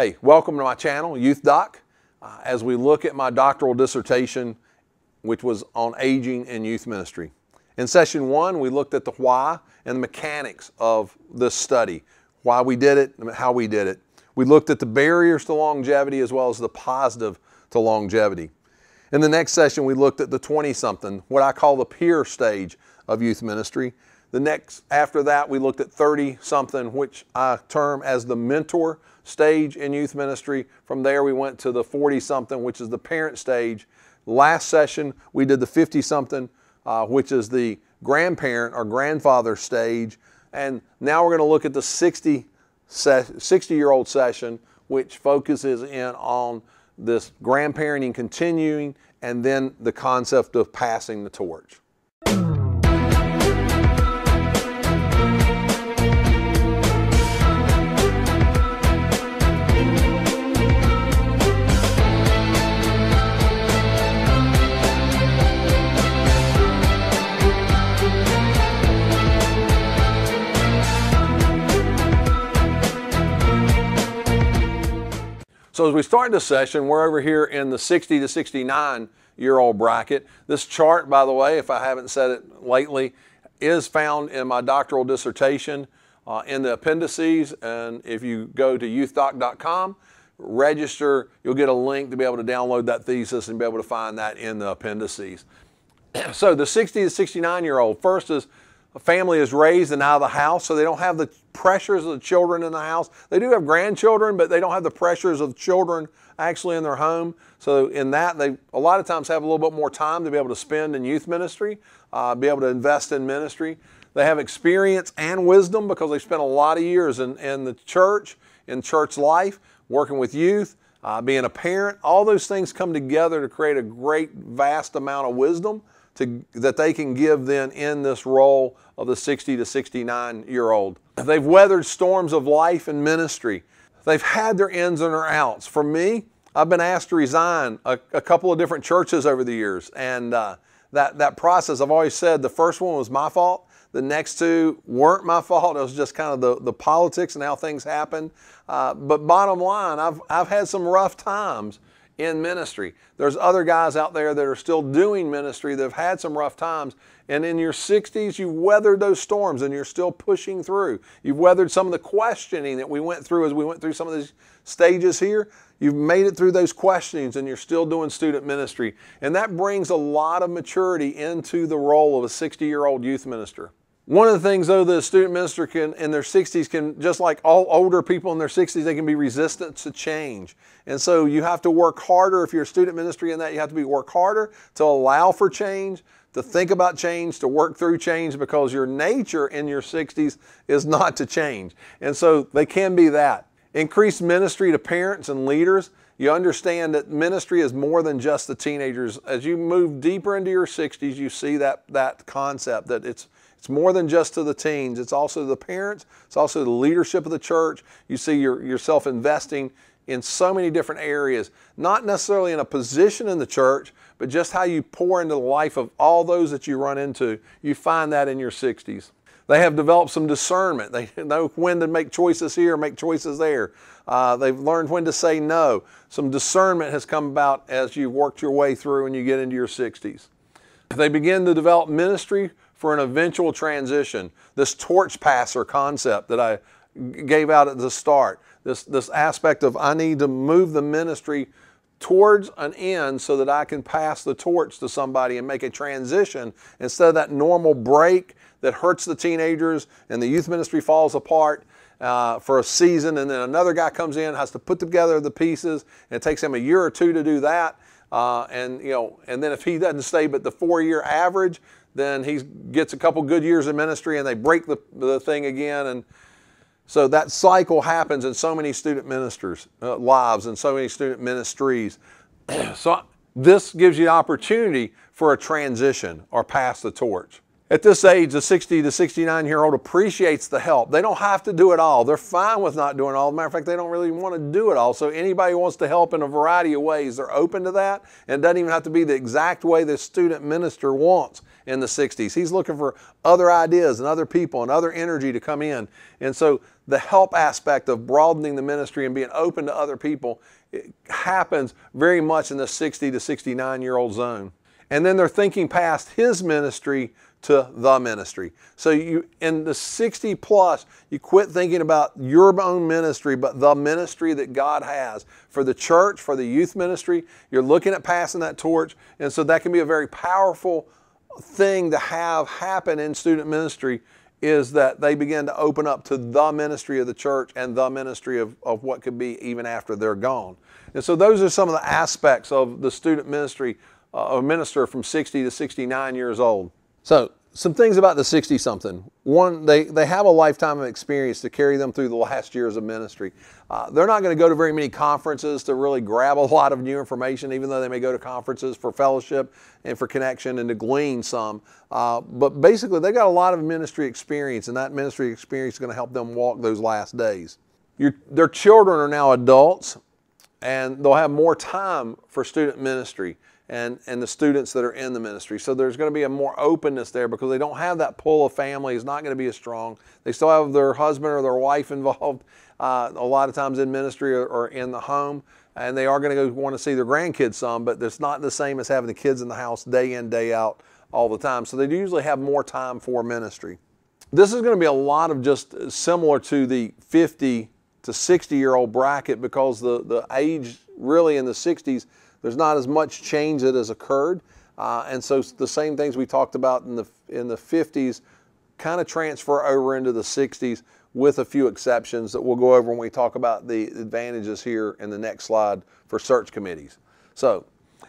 Hey, welcome to my channel, Youth Doc, as we look at my doctoral dissertation, which was on aging in youth ministry. In session one, we looked at the why and the mechanics of this study, why we did it and how we did it. We looked at the barriers to longevity as well as the positive to longevity. In the next session, we looked at the 20-something, what I call the peer stage of youth ministry. After that, we looked at 30-something, which I term as the mentor stage in youth ministry. From there, we went to the 40-something, which is the parent stage. Last session, we did the 50-something, which is the grandparent or grandfather stage. And now we're going to look at the 60-year-old session, which focuses in on this grandparenting continuing and then the concept of passing the torch. So as we start this session, we're over here in the 60 to 69-year-old bracket. This chart, by the way, if I haven't said it lately, is found in my doctoral dissertation in the appendices. And if you go to youthdoc.com, register, you'll get a link to be able to download that thesis and be able to find that in the appendices. So the 60 to 69-year-old, first is a family is raised and out of the house, so they don't have the pressures of the children in the house. They do have grandchildren, but they don't have the pressures of children actually in their home. So in that, they a lot of times have a little bit more time to be able to spend in youth ministry, be able to invest in ministry. They have experience and wisdom because they spent a lot of years in the church, in church life, working with youth, being a parent. All those things come together to create a great, vast amount of wisdom that they can give then in this role of the 60 to 69-year-old. They've weathered storms of life and ministry. They've had their ins and their outs. For me, I've been asked to resign a couple of different churches over the years. And that process, I've always said the first one was my fault. The next two weren't my fault. It was just kind of the politics and how things happened. But bottom line, I've had some rough times in ministry. There's other guys out there that are still doing ministry that have had some rough times. And in your 60s, you've weathered those storms and you're still pushing through. You've weathered some of the questioning that we went through as we went through some of these stages here. You've made it through those questionings and you're still doing student ministry. And that brings a lot of maturity into the role of a 60-year-old youth minister. One of the things, though, the student minister can, in their 60s, can, just like all older people in their 60s, they can be resistant to change. And so you have to work harder. If you're a student ministry in that, you have to work harder to allow for change, to think about change, to work through change, because your nature in your 60s is not to change. And so they can be that. Increased ministry to parents and leaders. You understand that ministry is more than just the teenagers. As you move deeper into your 60s, you see that concept that it's more than just to the teens. It's also the parents. It's also the leadership of the church. You see yourself investing in so many different areas, not necessarily in a position in the church, but just how you pour into the life of all those that you run into. You find that in your 60s. They have developed some discernment. They know when to make choices here, make choices there. They've learned when to say no. Some discernment has come about as you've worked your way through and you get into your 60s. They begin to develop ministry for an eventual transition. This torch passer concept that I gave out at the start, this aspect of I need to move the ministry towards an end so that I can pass the torch to somebody and make a transition instead of that normal break that hurts the teenagers and the youth ministry falls apart for a season, and then another guy comes in, has to put together the pieces, and it takes him a year or two to do that. And then if he doesn't stay but the 4-year average, then he gets a couple good years in ministry and they break the thing again. And so that cycle happens in so many student ministers' lives and so many student ministries. So this gives you an opportunity for a transition or pass the torch. At this age, the 60 to 69-year-old appreciates the help. They don't have to do it all. They're fine with not doing it all. As a matter of fact, they don't really want to do it all. So anybody who wants to help in a variety of ways, they're open to that. And it doesn't even have to be the exact way the student minister wants in the 60s. He's looking for other ideas and other people and other energy to come in. And so the help aspect of broadening the ministry and being open to other people, it happens very much in the 60 to 69-year-old zone. And then they're thinking past his ministry to the ministry. So you, in the 60 plus, you quit thinking about your own ministry, but the ministry that God has for the church, for the youth ministry. You're looking at passing that torch. And so that can be a very powerful thing to have happen in student ministry, is that they begin to open up to the ministry of the church and the ministry of what could be even after they're gone. And so those are some of the aspects of the student ministry, a minister from 60 to 69 years old. So some things about the 60-something. One, they have a lifetime of experience to carry them through the last years of ministry. They're not going to go to very many conferences to really grab a lot of new information, even though they may go to conferences for fellowship and for connection and to glean some. But basically, they've got a lot of ministry experience, and that ministry experience is going to help them walk those last days. Their children are now adults, and they'll have more time for student ministry and the students that are in the ministry. So there's going to be a more openness there because they don't have that pull of family. It's not going to be as strong. They still have their husband or their wife involved a lot of times in ministry or in the home, and they are going to go want to see their grandkids some, but it's not the same as having the kids in the house day in, day out all the time. So they usually have more time for ministry. This is going to be a lot of just similar to the 50 to 60-year-old bracket, because the age really in the 60s, there's not as much change that has occurred. And so the same things we talked about in the 50s kind of transfer over into the 60s, with a few exceptions that we'll go over when we talk about the advantages here in the next slide for search committees. So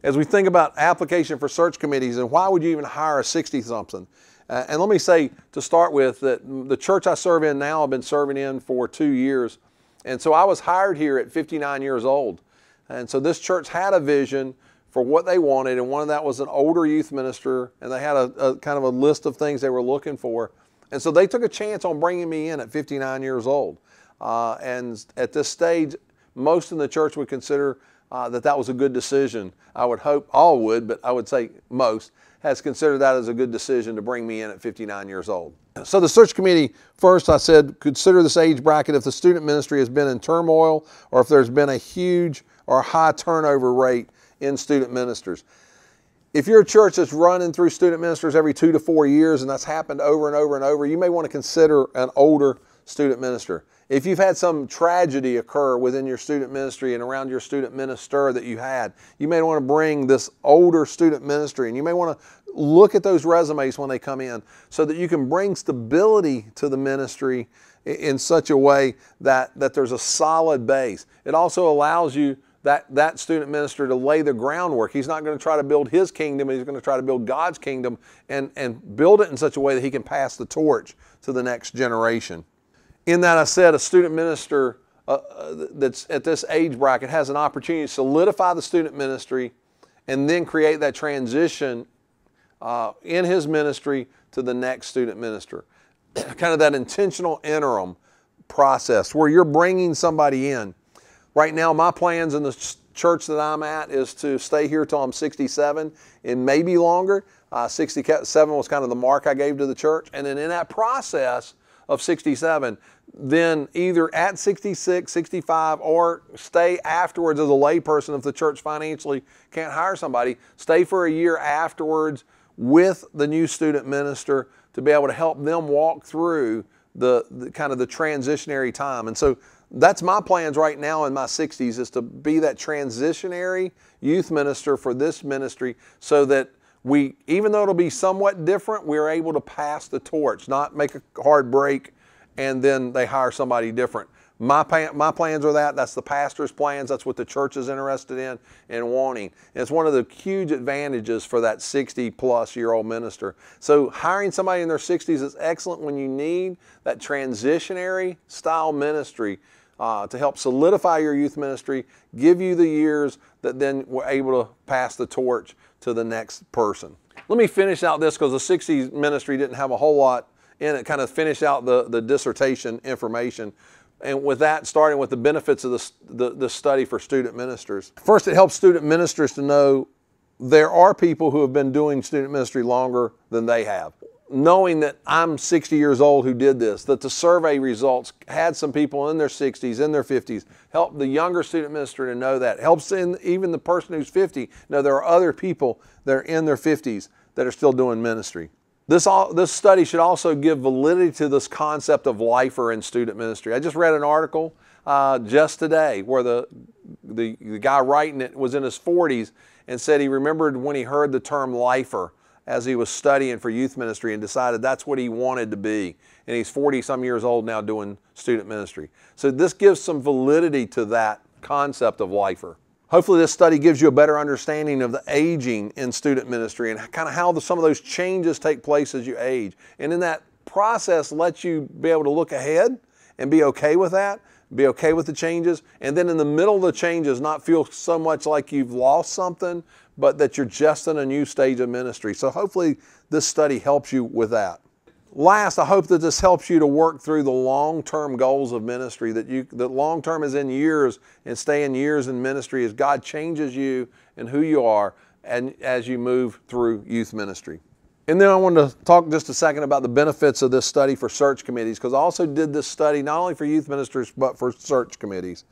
as we think about application for search committees, and why would you even hire a 60-something? And let me say to start with that the church I serve in now, I've been serving in for 2 years. And so I was hired here at 59 years old. And so this church had a vision for what they wanted, and one of that was an older youth minister, and they had a kind of a list of things they were looking for. And so they took a chance on bringing me in at 59 years old. And at this stage, most in the church would consider that was a good decision. I would hope all would, but I would say most has considered that as a good decision to bring me in at 59 years old. So the search committee, first I said, consider this age bracket if the student ministry has been in turmoil or if there's been a huge or high turnover rate in student ministers. If you're a church that's running through student ministers every 2 to 4 years, and that's happened over and over and over, you may want to consider an older student minister. If you've had some tragedy occur within your student ministry and around your student minister that you had, you may want to bring this older student ministry, and you may want to look at those resumes when they come in so that you can bring stability to the ministry in such a way that there's a solid base. It also allows you that student minister to lay the groundwork. He's not going to try to build his kingdom, he's going to try to build God's kingdom and build it in such a way that he can pass the torch to the next generation. In that I said a student minister that's at this age bracket has an opportunity to solidify the student ministry and then create that transition in his ministry to the next student minister. Kind of that intentional interim process where you're bringing somebody in. Right now, my plans in the church that I'm at is to stay here till I'm 67 and maybe longer. 67 was kind of the mark I gave to the church. And then in that process of 67, then either at 66, 65, or stay afterwards as a layperson if the church financially can't hire somebody, stay for a year afterwards with the new student minister to be able to help them walk through the kind of the transitionary time. And so that's my plans right now in my 60s, is to be that transitionary youth minister for this ministry so that we, even though it'll be somewhat different, we're able to pass the torch, not make a hard break and then they hire somebody different. My plans are that's the pastor's plans, that's what the church is interested in and wanting. And it's one of the huge advantages for that 60-plus-year-old minister. So hiring somebody in their 60s is excellent when you need that transitionary style ministry to help solidify your youth ministry, give you the years that then we're able to pass the torch to the next person. Let me finish out this because the 60s ministry didn't have a whole lot in it, kind of finish out the dissertation information. And with that, starting with the benefits of the study for student ministers. First, it helps student ministers to know there are people who have been doing student ministry longer than they have. knowing that I'm 60 years old who did this, that the survey results had some people in their 60s, in their 50s, help the younger student minister to know that. Helps even the person who's 50 know there are other people that are in their 50s that are still doing ministry. This study should also give validity to this concept of lifer in student ministry. I just read an article just today where the guy writing it was in his 40s and said he remembered when he heard the term lifer as he was studying for youth ministry and decided that's what he wanted to be. And he's 40-some years old now doing student ministry. So this gives some validity to that concept of lifer. Hopefully this study gives you a better understanding of the aging in student ministry and kind of how some of those changes take place as you age. And in that process lets you be able to look ahead and be okay with that, be okay with the changes, and then in the middle of the changes not feel so much like you've lost something, but that you're just in a new stage of ministry. So hopefully this study helps you with that. Last, I hope that this helps you to work through the long-term goals of ministry, that long-term is in years and stay in years in ministry as God changes you and who you are and as you move through youth ministry. And then I wanted to talk just a second about the benefits of this study for search committees, because I also did this study not only for youth ministers but for search committees.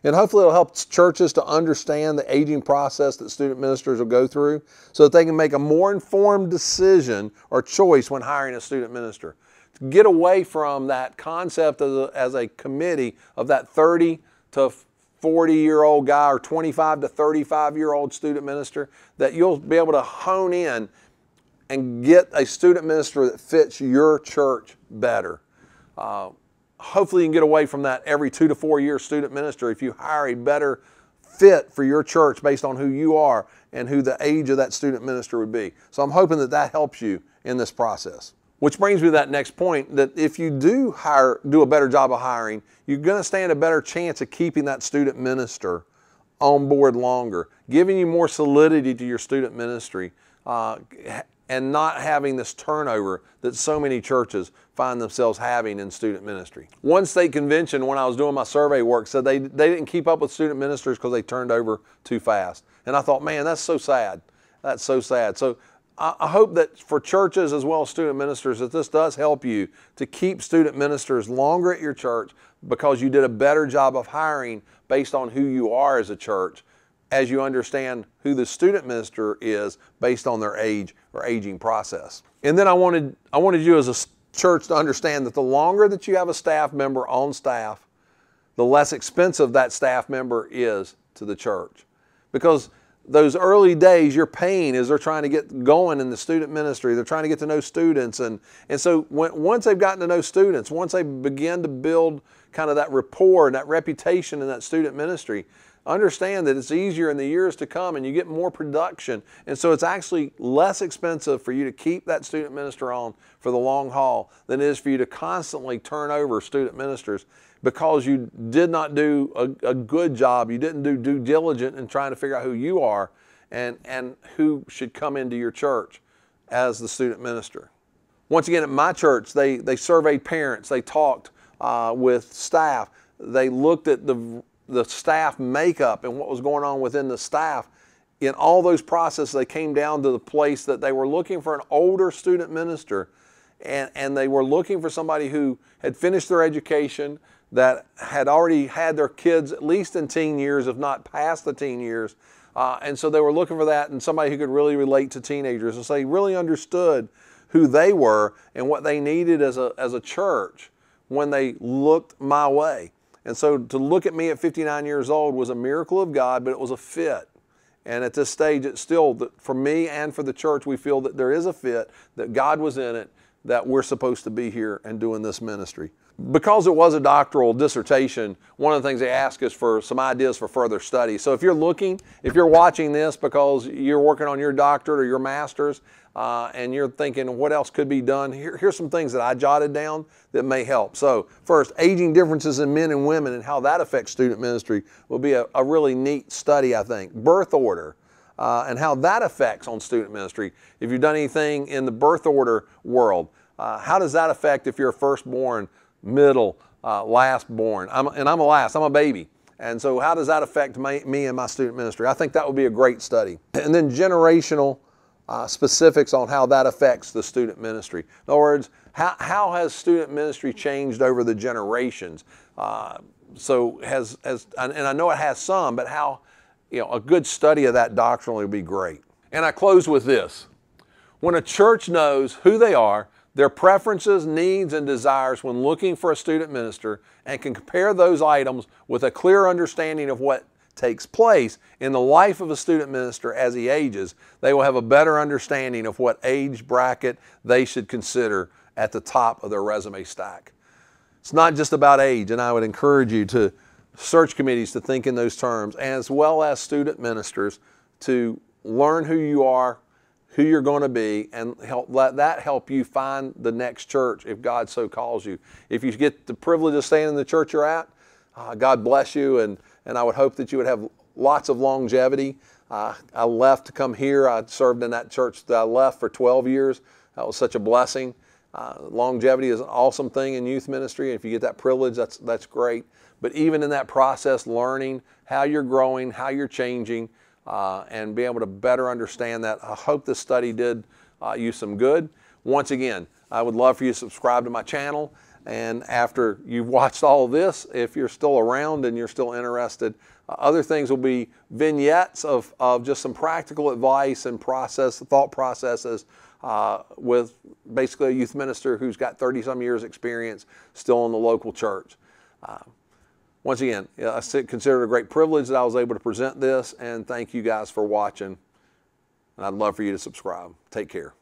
And hopefully it'll help churches to understand the aging process that student ministers will go through so that they can make a more informed decision or choice when hiring a student minister. To get away from that concept as a committee of that 30 to 40-year-old guy or 25 to 35-year-old student minister, that you'll be able to hone in and get a student minister that fits your church better. Hopefully you can get away from that every 2 to 4 year student minister if you hire a better fit for your church based on who you are and who the age of that student minister would be. So I'm hoping that that helps you in this process. Which brings me to that next point, that if you do a better job of hiring, you're going to stand a better chance of keeping that student minister on board longer, giving you more solidity to your student ministry, and not having this turnover that so many churches find themselves having in student ministry. One state convention, when I was doing my survey work, said they didn't keep up with student ministers because they turned over too fast. And I thought, man, that's so sad. That's so sad. So I hope that for churches as well as student ministers that this does help you to keep student ministers longer at your church because you did a better job of hiring based on who you are as a church, as you understand who the student minister is based on their age or aging process. And then I wanted you as a church to understand that the longer that you have a staff member on staff, the less expensive that staff member is to the church. Because those early days you're paying as they're trying to get going in the student ministry, they're trying to get to know students. And so once they've gotten to know students, once they begin to build kind of that rapport and that reputation in that student ministry, understand that it's easier in the years to come and you get more production. And so it's actually less expensive for you to keep that student minister on for the long haul than it is for you to constantly turn over student ministers because you did not do a good job. You didn't do due diligence in trying to figure out who you are and who should come into your church as the student minister. Once again, at my church, they surveyed parents. They talked with staff. They looked at the staff makeup and what was going on within the staff. In all those processes, they came down to the place that they were looking for an older student minister, and they were looking for somebody who had finished their education, that had already had their kids at least in teen years, if not past the teen years. And so they were looking for that and somebody who could really relate to teenagers. And so they really understood who they were and what they needed as a church when they looked my way. And so to look at me at 59 years old was a miracle of God, but it was a fit. And at this stage, it's still, for me and for the church, we feel that there is a fit, that God was in it, that we're supposed to be here and doing this ministry. Because it was a doctoral dissertation, one of the things they ask is for some ideas for further study. So if you're watching this because you're working on your doctorate or your master's, and you're thinking what else could be done, here's some things that I jotted down that may help. So first, aging differences in men and women and how that affects student ministry will be a really neat study, I think. Birth order and how that affects on student ministry. If you've done anything in the birth order world, how does that affect if you're a firstborn, middle, lastborn? I'm a last, I'm a baby. And so how does that affect me and my student ministry? I think that would be a great study. And then generational specifics on how that affects the student ministry. In other words, how has student ministry changed over the generations? And I know it has some, but how, a good study of that doctrinally would be great. And I close with this. When a church knows who they are, their preferences, needs, and desires when looking for a student minister, and can compare those items with a clear understanding of what takes place in the life of a student minister as he ages, they will have a better understanding of what age bracket they should consider at the top of their resume stack. It's not just about age, and I would encourage you to search committees to think in those terms, as well as student ministers to learn who you are, who you're going to be, and let that help you find the next church if God so calls you. If you get the privilege of staying in the church you're at, God bless you, and I would hope that you would have lots of longevity. I left to come here. I served in that church that I left for 12 years. That was such a blessing. Longevity is an awesome thing in youth ministry. If you get that privilege, that's great. But even in that process, learning how you're growing, how you're changing, and being able to better understand that. I hope this study did you some good. Once again, I would love for you to subscribe to my channel. And after you've watched all of this, if you're still around and you're still interested, other things will be vignettes of just some practical advice and thought processes with basically a youth minister who's got 30-some years experience still in the local church. Once again, I consider it a great privilege that I was able to present this, and thank you guys for watching. And I'd love for you to subscribe. Take care.